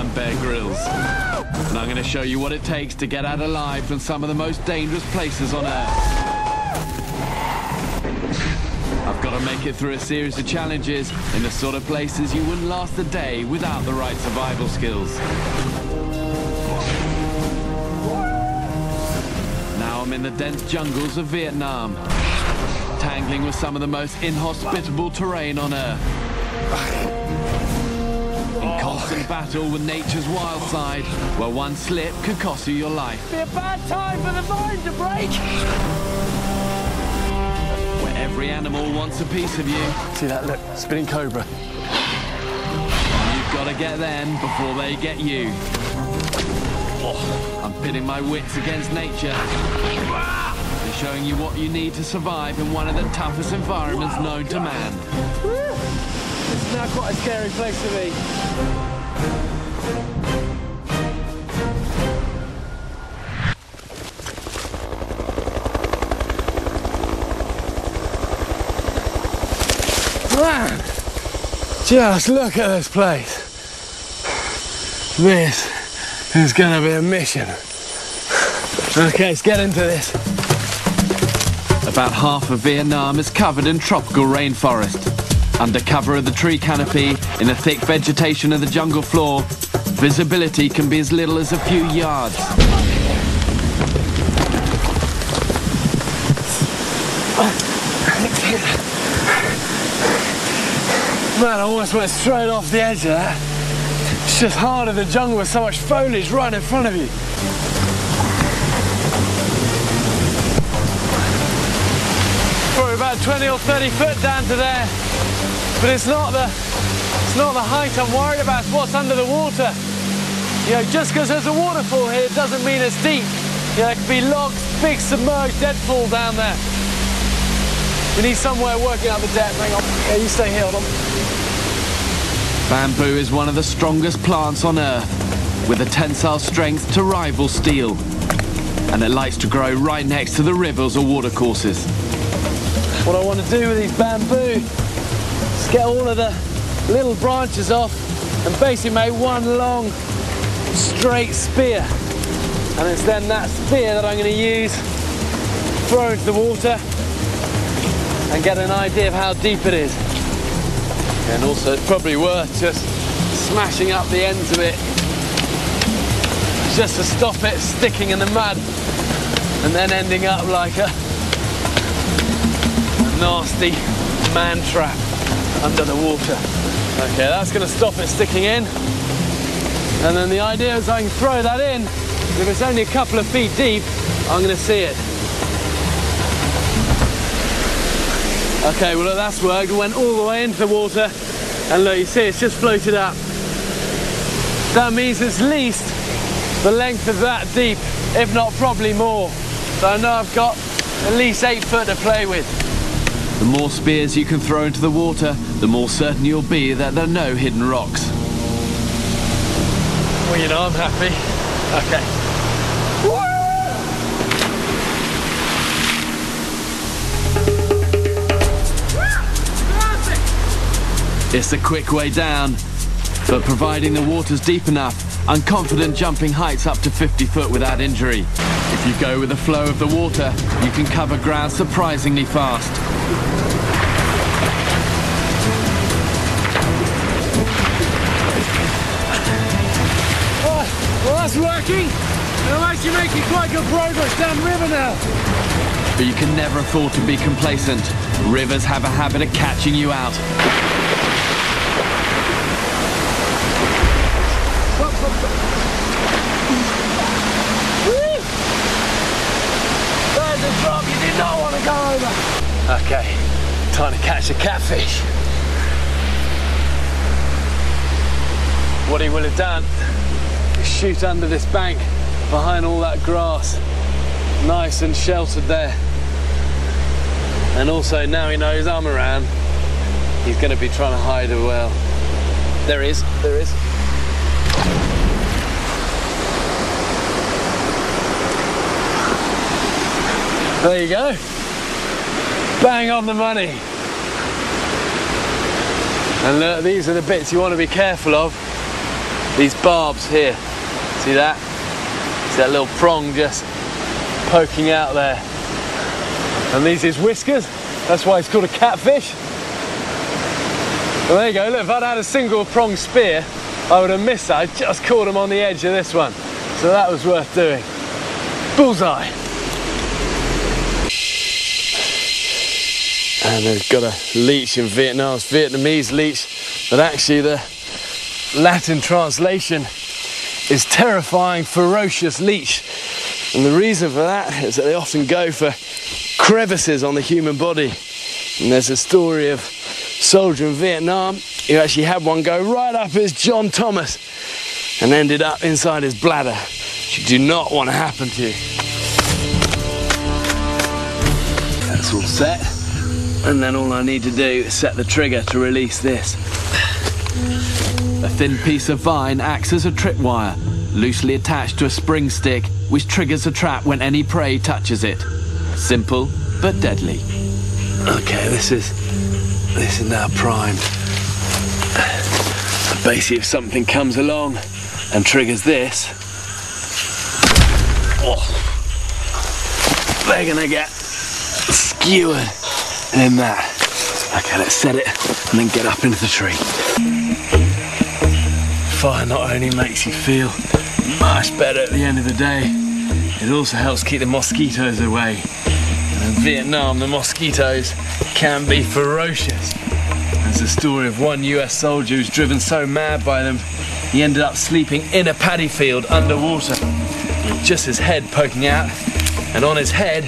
I'm Bear Grylls, and I'm going to show you what it takes to get out alive from some of the most dangerous places on Earth. I've got to make it through a series of challenges in the sort of places you wouldn't last a day without the right survival skills. Now I'm in the dense jungles of Vietnam, tangling with some of the most inhospitable terrain on Earth. In constant battle with nature's wild side, where one slip could cost you your life. Be a bad time for the vine to break! Where every animal wants a piece of you. See that, look, spinning cobra. You've got to get them before they get you. I'm pitting my wits against nature, and showing you what you need to survive in one of the toughest environments known to man. This is now quite a scary place to be. Man, just look at this place. This is going to be a mission. Okay, let's get into this. About half of Vietnam is covered in tropical rainforest. Under cover of the tree canopy, in the thick vegetation of the jungle floor, visibility can be as little as a few yards. Man, I almost went straight off the edge of that. It's just hard in the jungle with so much foliage right in front of you. Probably about 20 or 30 foot down to there. But it's not the height I'm worried about, it's what's under the water. You know, just because there's a waterfall here doesn't mean it's deep. You know, there could be logs, big submerged deadfall down there. We need somewhere working out the depth. Hang on. Yeah, you stay here, hold on. Bamboo is one of the strongest plants on Earth, with a tensile strength to rival steel. And it likes to grow right next to the rivers or watercourses. What I want to do with these bamboo is get all of the little branches off and basically make one long, straight spear. And it's then that spear that I'm going to use, throw into the water, and get an idea of how deep it is. And also it's probably worth just smashing up the ends of it just to stop it sticking in the mud and then ending up like a nasty man trap under the water. Okay, that's going to stop it sticking in. And then the idea is I can throw that in. If it's only a couple of feet deep, I'm going to see it. Okay, well look, that's worked. It went all the way into the water, and look, you see it's just floated up. That means it's at least the length of that deep, if not probably more. So I know I've got at least 8 foot to play with. The more spears you can throw into the water, the more certain you'll be that there are no hidden rocks. Well, you know, I'm happy. Okay. It's a quick way down, but providing the water's deep enough, I'm confident jumping heights up to 50 foot without injury. If you go with the flow of the water, you can cover ground surprisingly fast. Well, that's working. And I'm actually making quite good progress down the river now. But you can never afford to be complacent. Rivers have a habit of catching you out. There's a drop you did not want to go over. Okay, time to catch a catfish. What he will have done is shoot under this bank behind all that grass. Nice and sheltered there. And also now he knows I'm around, he's going to be trying to hide as well. There he is, there he is. There you go. Bang on the money. And look, these are the bits you want to be careful of. these barbs here. See that? See that little prong just poking out there. And these is whiskers. That's why it's called a catfish. Well, there you go. Look, if I'd had a single prong spear, I would have missed that. I just caught him on the edge of this one. So that was worth doing. Bullseye. And they've got a leech in Vietnam, it's Vietnamese leech, but actually the Latin translation is terrifying, ferocious leech. And the reason for that is that they often go for crevices on the human body. And there's a story of a soldier in Vietnam who actually had one go right up his John Thomas and ended up inside his bladder, which you do not want to happen to you. That's all set. And then all I need to do is set the trigger to release this. A thin piece of vine acts as a tripwire, loosely attached to a spring stick, which triggers a trap when any prey touches it. Simple, but deadly. Okay, this is now primed. Basically, if something comes along and triggers this, they're gonna get skewered in that. Okay, let's set it and then get up into the tree. Fire not only makes you feel much better at the end of the day, it also helps keep the mosquitoes away. And in Vietnam, the mosquitoes can be ferocious. There's a story of one US soldier who's driven so mad by them, he ended up sleeping in a paddy field underwater, with just his head poking out, and on his head,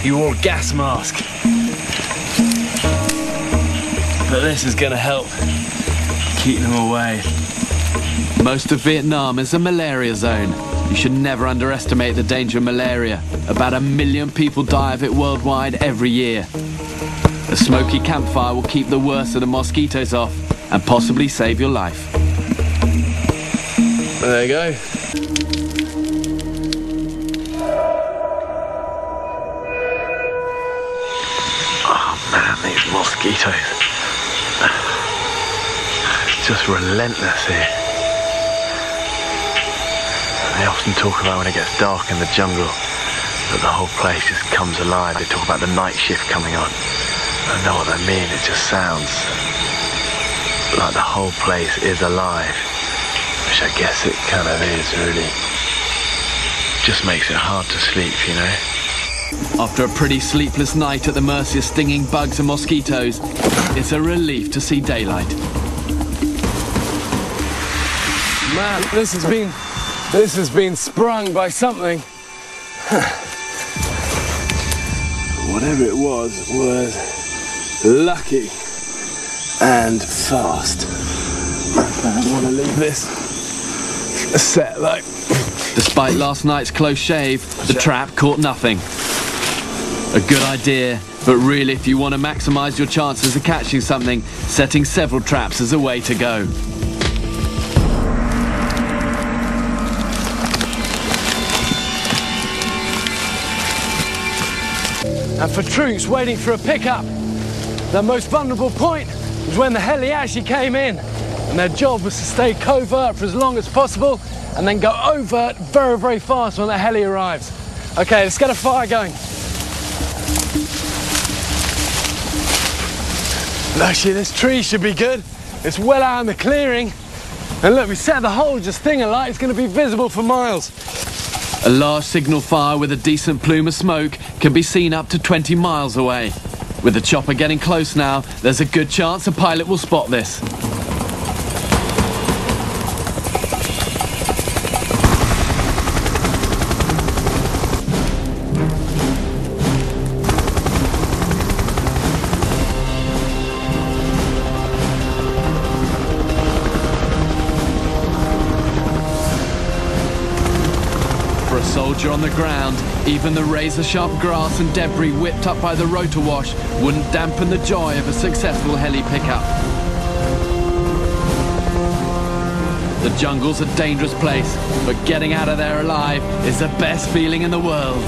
he wore a gas mask. But this is going to help keep them away. Most of Vietnam is a malaria zone. You should never underestimate the danger of malaria. About 1 million people die of it worldwide every year. A smoky campfire will keep the worst of the mosquitoes off and possibly save your life. There you go. Oh man, these mosquitoes. It's just relentless here. They often talk about when it gets dark in the jungle that the whole place just comes alive. They talk about the night shift coming on. I don't know what they mean, it just sounds like the whole place is alive, which I guess it kind of is, really. Just makes it hard to sleep, you know. After a pretty sleepless night at the mercy of stinging bugs and mosquitoes, it's a relief to see daylight. Man, this has been sprung by something. Whatever it was lucky and fast. I don't want to leave this set though. Despite last night's close shave, the trap caught nothing. A good idea, but really if you want to maximise your chances of catching something, setting several traps is a way to go. And for troops waiting for a pickup, the most vulnerable point was when the heli actually came in, and their job was to stay covert for as long as possible and then go overt very, very fast when the heli arrives. Okay, let's get a fire going. Actually, this tree should be good. It's well out in the clearing. And look, we set the whole just thing alight. It's going to be visible for miles. A large signal fire with a decent plume of smoke can be seen up to 20 miles away. With the chopper getting close now, there's a good chance a pilot will spot this. For a soldier on the ground, even the razor-sharp grass and debris whipped up by the rotor wash wouldn't dampen the joy of a successful heli pickup. The jungle's a dangerous place, but getting out of there alive is the best feeling in the world.